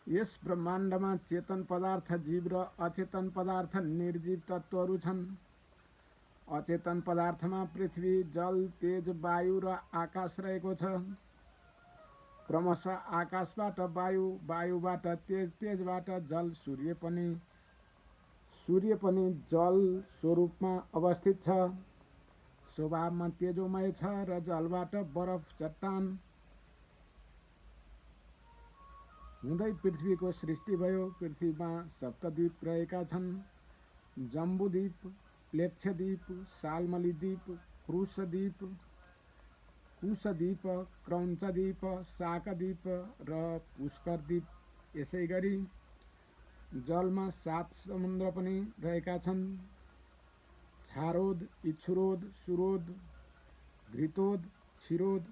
यस ब्रह्माण्डमा चेतन पदार्थ जीव र अचेतन पदार्थ निर्जीव तत्त्वहरू छन्। अचेतन पदार्थमा पृथ्वी, जल, तेज, वायु र आकाश रहेको छ। क्रमशः आकाशबाट वायु, वायुबाट तेज, तेजबाट जल, सूर्य पनि जल स्वरूपमा अवस्थित छ। स्वभावमा तेजोमय छ र जलबाट बरफ, चट्टान हुँदै पृथ्वीको सृष्टि भयो। पृथ्वीमा सप्तद्वीप रहेका छन्। जम्बुद्वीप, प्लेक्षद्वीप, सालमलीद्वीप, कुशद्वीप, क्रौञ्चद्वीप, शाकद्वीप र पुष्करद्वीप। यसै गरी जलमा 7 समुद्र पनि रहेका छन्। छारोद, इच्छुरोद, सुरोद, घृतोद, क्षीरोद,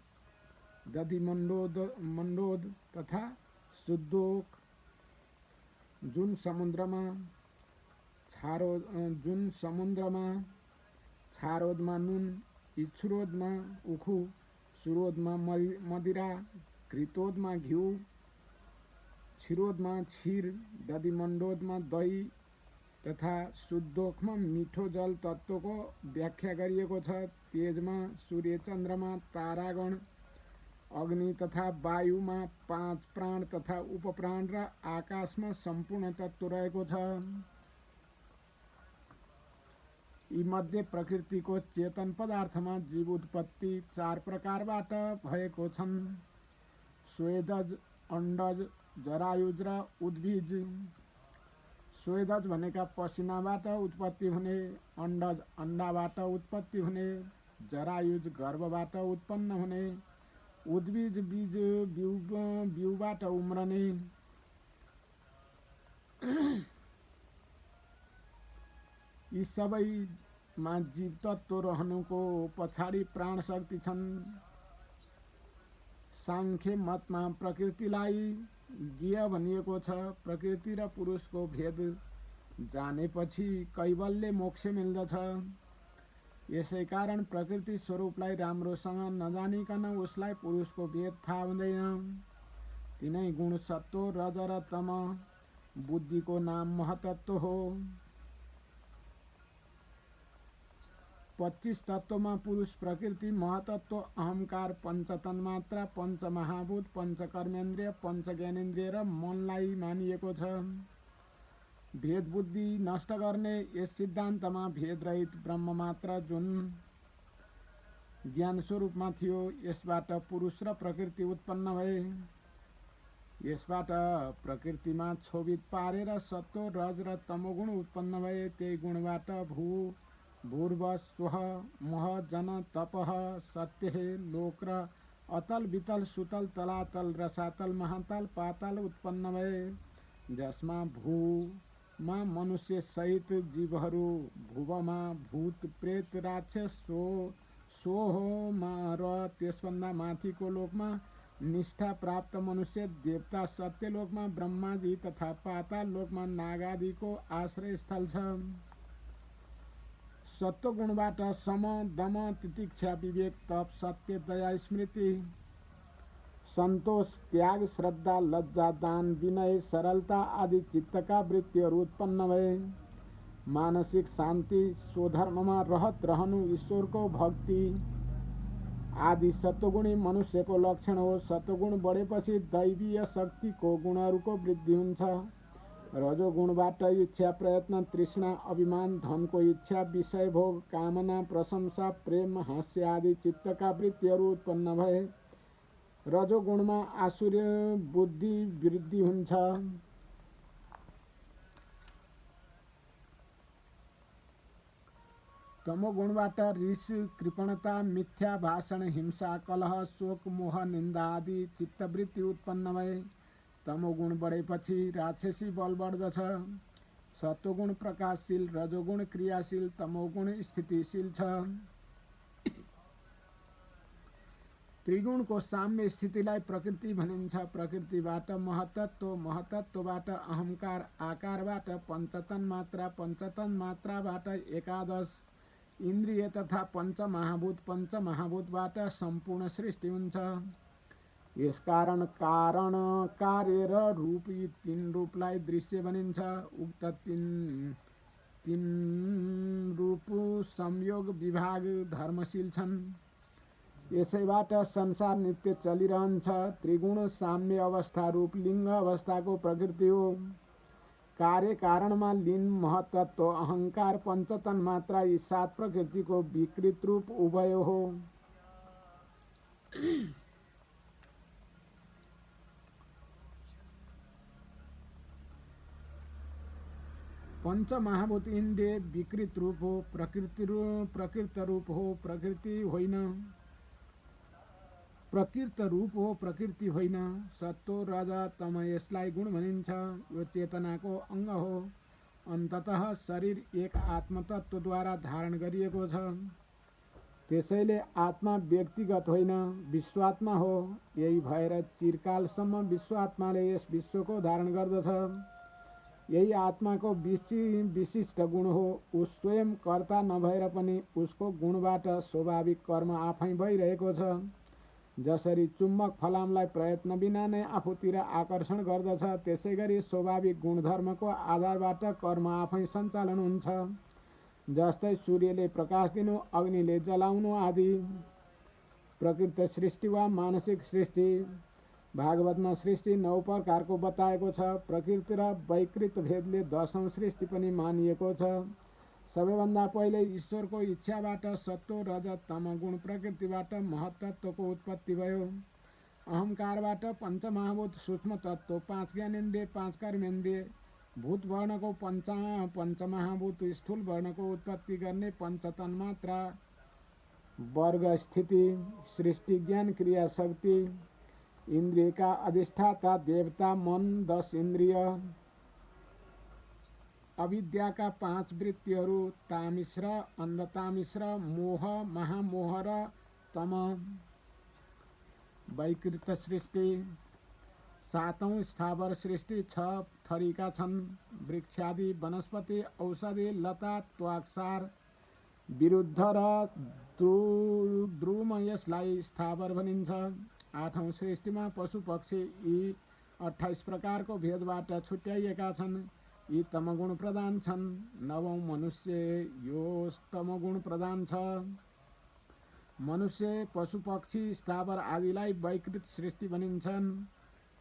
दधिमण्डोद तथा शुद्धोक। जुन समुद्रमा छारोदमा नुन, इच्छुरोदमा उखु, सुरोदमा मदिरा, घृतोदमा घिउ, क्षीरोदमा क्षीर, दधिमण्डोदमा दही तथा शुद्धोकमा मिठो जल तत्त्वको व्याख्या गरिएको छ। तेजमा सूर्य, चन्द्रमा, तारागण, अग्नि तथा वायुमा 5 प्राण तथा उपप्राण र आकाशमा सम्पूर्ण तत्त्व रहेको छ। यीमध्ये प्रकृतिको चेतन पदार्थमा जीव उत्पत्ति 4 प्रकारबाट भएको छन्: स्वेदज, अण्डज, जरायुज र उद्भिज। स्वेदज भनेका पसिनाबाट उत्पत्ति हुने, अण्डज अण्डाबाट उत्पत्ति हुने, जरायुज गर्भबाट उत्पन्न हुने, उद्भिज बीज बिउबाट उम्रने। यी सबैमा जीव तत्त्व रहनुको पछाडि प्राण शक्ति छन्। सांख्य मतमा प्रकृतिलाई ज्ञेय भनिएको छ। प्रकृति र पुरुषको भेद जानेपछि कैवल्य मोक्ष मिल्दछ। यसै कारण प्रकृति स्वरूपलाई राम्रोसँग नजानिकन उसलाई पुरुषको भेद थाहा हुँदैन। तिनै गुण सत्व, रज र तम, बुद्धिको नाम महतत्व हो। 25 तत्त्वमा पुरुष, प्रकृति, महतत्व, अहंकार, पञ्चतन्मात्रा, पञ्चमहाभूत, पञ्चकर्मेन्द्रिय, पञ्चज्ञानेन्द्रिय र मनलाई मानिएको छ। भेद बुद्धि नष्ट गर्ने यस सिद्धान्तमा भेदरहित ब्रह्म मात्र जुन ज्ञान स्वरूपमा थियो, यसबाट पुरुष र प्रकृति उत्पन्न भए। यसबाट प्रकृतिमा क्षोभित पारेर सत्व, रज र तमोगुण उत्पन्न भए। त्यही गुणबाट भूर्भुवः स्वः, मह, जन, तपः, सत्यः, लोक र अतल, वितल, सुतल, तलातल, रसातल, महातल, पाताल उत्पन्न भए। जसमा भूमा मनुष्य सहित जीवहरू, भुवमा भूत, प्रेत, राक्षस, सोहोमा र त्यसभन्दा माथिको लोकमा निष्ठा प्राप्त मनुष्य, देवता, सत्यलोकमा ब्रह्माजी तथा पाताल लोकमा नागादिको आश्रय स्थल छ। सत्वगुणबाट सम, दम, तितिक्षा, विवेक, तप, सत्य, दया, स्मृति, सन्तोष, त्याग, श्रद्धा, लज्जा, दान, विनय, सरलता आदि चित्तका वृत्तिहरू उत्पन्न भए। मानसिक शान्ति, स्वधर्ममा रहत रहनु, ईश्वरको भक्ति आदि सत्वगुणी मनुष्यको लक्षण हो। सत्वगुण बढेपछि दैवीय शक्तिको गुणहरूको वृद्धि हुन्छ। रजोगुणबाट इच्छा, प्रयत्न, तृष्णा, अभिमान, धनको इच्छा, विषय भोग, कामना, प्रशंसा, प्रेम, हास्य आदि चित्तका वृत्तिहरू उत्पन्न भए। रजोगुणमा आसुर्य बुद्धि वृद्धि हुन्छ। तमोगुणबाट रिस, कृपणता, मिथ्या भाषण, हिंसा, कलह, शोक, मोह, निन्दा आदि चित्तवृत्ति उत्पन्न भए। तमोगुण बढेपछि राक्षसी बल बढ्दछ। सत्वगुण प्रकाशशील, रजोगुण क्रियाशील, तमोगुण स्थितिशील छ। त्रिगुणको साम्य स्थितिलाई प्रकृति भनिन्छ। प्रकृतिबाट महतत्व, महतत्वबाट अहंकार, आकारबाट पञ्चतन्मात्रा, पञ्चतन्मात्राबाट एकादश इन्द्रिय तथा पञ्चमहाभूत, पञ्चमहाभूतबाट सम्पूर्ण सृष्टि हुन्छ। यसकारण कारण कार्य र रूप यी तीन रूपलाई दृश्य भनिन्छ। उक्त तीन रूप संयोग विभाग धर्मशील छन्। यसैबाट संसार नित्य चलिरहन्छ। त्रिगुण साम्य अवस्था रूप लिङ्ग अवस्थाको प्रकृति हो। कार्य कारणमा लीन महतत्व अहंकार पंचतन मात्रा यी सात प्रकृतिको विकृत रूप उभय हो। पंच महाभूत इन्द्रिय विकृत रूप हो, प्रकृत रूप हो, प्रकृति होइन। प्रकृत रूप हो, प्रकृति होइन। सत्व रज तम यसलाई गुण भनिन्छ। यो चेतनाको अंग हो। अन्ततः शरीर एक आत्मतत्वद्वारा धारण गरिएको छ। त्यसैले आत्मा व्यक्तिगत होइन, विश्वात्मा हो। यही भएर चिरकालसम्म विश्वात्माले यस विश्वको धारण गर्दछ। यही आत्माको विशिष्ट गुण हो। उस स्वयं कर्ता नभएर पनि उसको गुणबाट स्वाभाविक कर्म आफै भइरहेको छ। जसरी चुम्बक फलामलाई प्रयत्न बिना नै आफूतिर आकर्षण गर्दछ, त्यसैगरी स्वाभाविक गुणधर्मको आधारबाट कर्म आफै सञ्चालन हुन्छ। जस्तै सूर्यले प्रकाश दिनु, अग्निले जलाउनु आदि। प्रकृत सृष्टि वा मानसिक सृष्टि। भागवतमा सृष्टि 9 प्रकारको बताएको छ। प्रकृति र वैकृत भेदले 10औं सृष्टि पनि मानिएको छ। सबैभन्दा पहिले ईश्वरको इच्छाबाट सत्व रज तम गुण प्रकृतिबाट महत्तत्वको उत्पत्ति भयो। अहंकारबाट पञ्चमहाभूत सूक्ष्म तत्व, 5 ज्ञानेन्द्रिय, 5 कर्मेन्द्रिय, भूत वर्णको पञ्चमहाभूत स्थूल वर्णको उत्पत्ति गर्ने पञ्चतन्मात्रा, वर्ग स्थिति, सृष्टि, ज्ञान, क्रिया, शक्ति, इंद्रिय का अधिष्ठाता देवता, मन, 10 इंद्रिय, अविद्या का 5 वृत्तिहरू, तामिश्र, अन्धतामिश्र, मोह, महामोह र तम। वैकृत सृष्टि। 7औं स्थावर सृष्टि 6 थरीका छन्। वृक्षादि, वनस्पति, औषधि, लता, त्वाक्सार, विरुद्ध र द्रुम, यसलाई स्थावर भनिन्छ। 8औं सृष्टिमा पशु पक्षी यी 28 प्रकारको भेदबाट छुट्याइएका छन्। यी तमगुण प्रधान छन्। 9औं मनुष्य, यो तमगुण प्रधान छ। मनुष्य, पशु पक्षी, स्थावर आदिलाई वैकृत सृष्टि भनिन्छन्।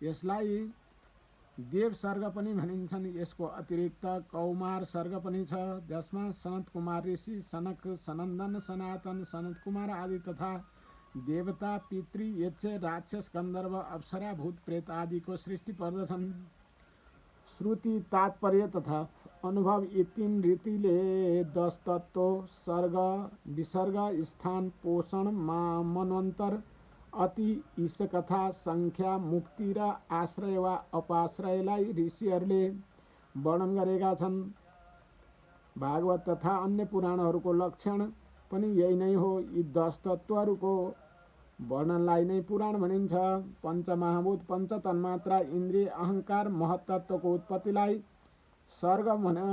यसलाई देव सर्ग पनि भनिन्छन्। यसको अतिरिक्त कौमार सर्ग पनि छ, जसमा सनत कुमार ऋषि, सनक, सनन्दन, सनातन, सनत कुमार आदि तथा देवता, पितृ, यक्ष, राक्षस, गन्धर्व, अप्सरा, भूत प्रेत आदिको सृष्टि पर्दछन्। श्रुति, तात्पर्य तथा अनुभव यी 3 रीतिले 10 तत्व, सर्ग, विसर्ग, स्थान, पोषण, मनवन्तर, अति, ईशकथा, संख्या, मुक्ति र आश्रय वा अपाश्रयलाई ऋषिहरूले वर्णन गरेका छन्। भागवत तथा अन्य पुराणहरूको लक्षण पनि यही नै हो। यी 10 तत्त्वहरूको वर्णनलाई नै पुराण भनिन्छ। पञ्चमहाभूत, पञ्चतन्मात्रा, इन्द्रिय, अहंकार, महत्तत्वको उत्पत्तिलाई सर्ग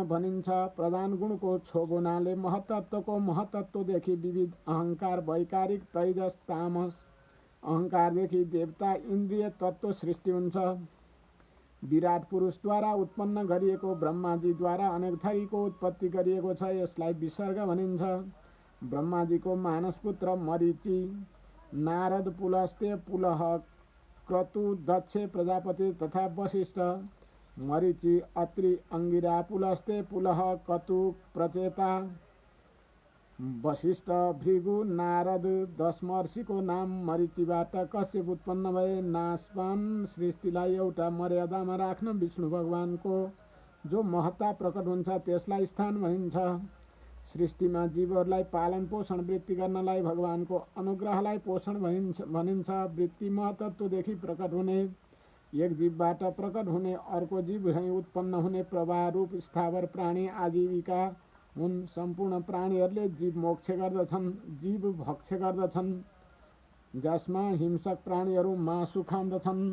भनिन्छ। प्रधान गुणको छोगुनाले महत्तत्वको महत्तत्वदेखि विविध अहंकार, वैकारिक, तैजस, तामस, अहंकारदेखि देवता, इन्द्रिय तत्व सृष्टि हुन्छ। विराट पुरुषद्वारा उत्पन्न गरिएको ब्रह्माजीद्वारा अनेक थरीको उत्पत्ति गरिएको छ। यसलाई विसर्ग भनिन्छ। ब्रह्माजीको मानसपुत्र मरीचि, नारद, पुलस्त्य, पुलह, क्रतु, दक्ष, प्रजापति तथा वशिष्ठ। मरीचि, अत्रि, अंगिरा, पुलस्त्य, पुलह, कतु, प्रचेता, वशिष्ठ, भृगु, नारद। 10 महर्षिको नाम मरीचिबाट कश्यप उत्पन्न भए। नाशवान सृष्टिलाई एउटा मर्यादामा राख्न विष्णु भगवानको जो महत्ता प्रकट हुन्छ त्यसलाई स्थान भनिन्छ। सृष्टिमा जीवहरूलाई पालन पोषण वृत्ति गर्नलाई भगवानको अनुग्रहलाई पोषण भनिन्छ। वृत्ति महतत्वदेखि प्रकट हुने, एक जीवबाट प्रकट हुने, अर्को जीव उत्पन्न हुने प्रवाह रूप स्थावर प्राणी आजीविका हुन्। सम्पूर्ण प्राणीहरूले जीव भक्ष्य गर्दछन्, जसमा हिंसक प्राणीहरू मासु खाँदछन्।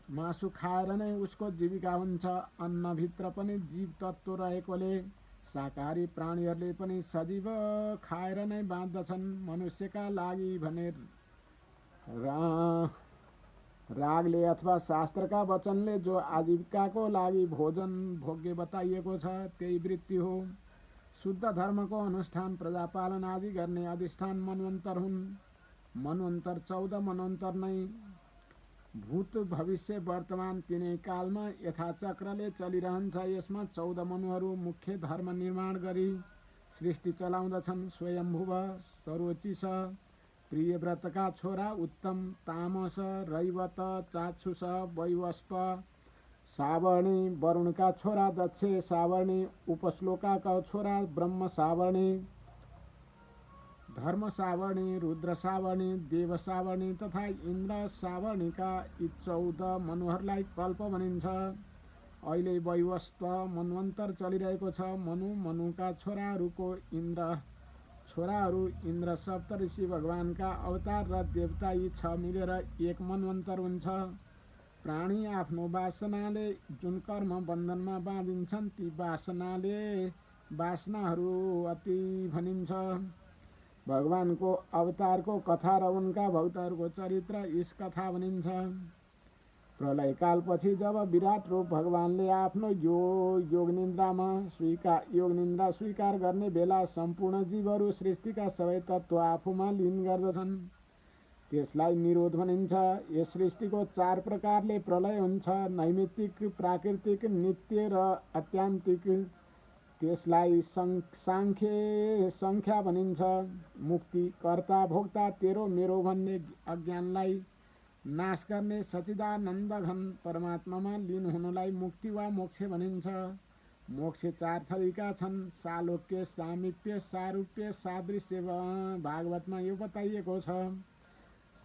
मासु खाएर नै उसको जीविका हुन्छ। अन्नभित्र पनि जीव तत्त्व रहेकोले शाकाहारी प्राणीहरूले पनि सजीव खाएर नै बाँच्दछन्। मनुष्यका लागि भने रागले अथवा शास्त्रका वचनले जो आजीविकाको लागि भोजन भोग्य बताइएको छ त्यही वृत्ति हो। शुद्ध धर्मको अनुष्ठान प्रजापालन आदि गर्ने अधिष्ठान मनवन्तर हुन्। मनवन्तर 14 मनवन्तर नै भूत भविष्य वर्तमान तीनै कालमा यथाचक्रले चलिरहन्छ। यसमा 14 मनुहरू मुख्य धर्म निर्माण गरी सृष्टि चलाउँदछन्। स्वयम्भुव, सरोचिस, प्रियव्रतका छोरा उत्तम, तामस, रैवत, चाक्षुष, वैवस्प, सावर्णी, वरुणका छोरा दक्ष, सावर्णी, उपश्लोकाका छोरा ब्रह्म सावर्णी, धर्म सावर्णी, रुद्र सावर्णी, देव सावर्णी तथा इन्द्र सावर्णीका यी 14 मनुहरूलाई कल्प भनिन्छ। अहिले वैवस्प मनवन्तर चलिरहेको छ। मनुका छोराहरू इन्द्र सप्तऋषि भगवानका अवतार र देवता यी 6 मिलेर एक मनवन्तर हुन्छ। प्राणी आफ्नो वासनाले जुन कर्म बन्धनमा बाँधिन्छन् ती वासनाहरू अति भनिन्छ। भगवानको अवतारको कथा र उनका भक्तहरूको चरित्र यस कथा भनिन्छ। प्रलय कालपछि जब विराट रूप भगवानले आफ्नो योगनिन्द्रा स्वीकार गर्ने बेला सम्पूर्ण जीवहरू सृष्टिका सबै तत्त्व आफूमा लीन गर्दछन्। त्यसलाई निरोध भनिन्छ। यस सृष्टिको 4 प्रकारले प्रलय हुन्छ: नैमित्तिक, प्राकृतिक, नित्य र आत्यान्तिक। त्यसलाई सङ्ख्या भनिन्छ। मुक्ति, कर्ता भोक्ता, तेरो मेरो भन्ने अज्ञानलाई नाश गर्ने सच्चिदानन्द घन परमात्मामा लीन हुनुलाई मुक्ति वा मोक्ष भनिन्छ। मोक्ष 4 थरीका छन्: सालोक्य, सामिप्य, सारूप्य, सादृश्य। भागवतमा यो बताइएको छ।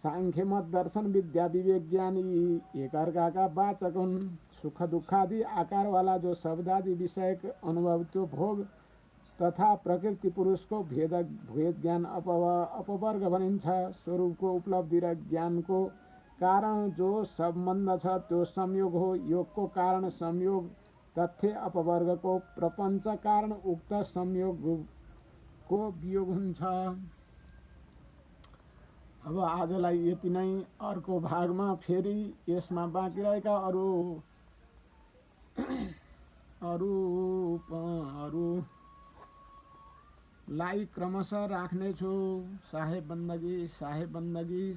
सांख्य मत, दर्शन, विद्या, विवेक, ज्ञान यी एकअर्काका वाचक हुन्। सुख दुःखादि आकारवाला जो शब्दादि विषयक अनुभव त्यो भोग तथा प्रकृति पुरुषको भेद ज्ञान अपवर्ग भनिन्छ। स्वरूपको उपलब्धि र ज्ञानको कारण जो सम्बन्ध छ त्यो संयोग हो। योगको कारण संयोग, तथ्य अपवर्गको प्रपञ्च कारण उक्त संयोगको वियोग हुन्छ। अब आजलाई यति नै। अर्को भागमा फेरि यसमा बाँकी रहेका अरूलाई क्रमशः राख्नेछु। साहेब बन्दगी।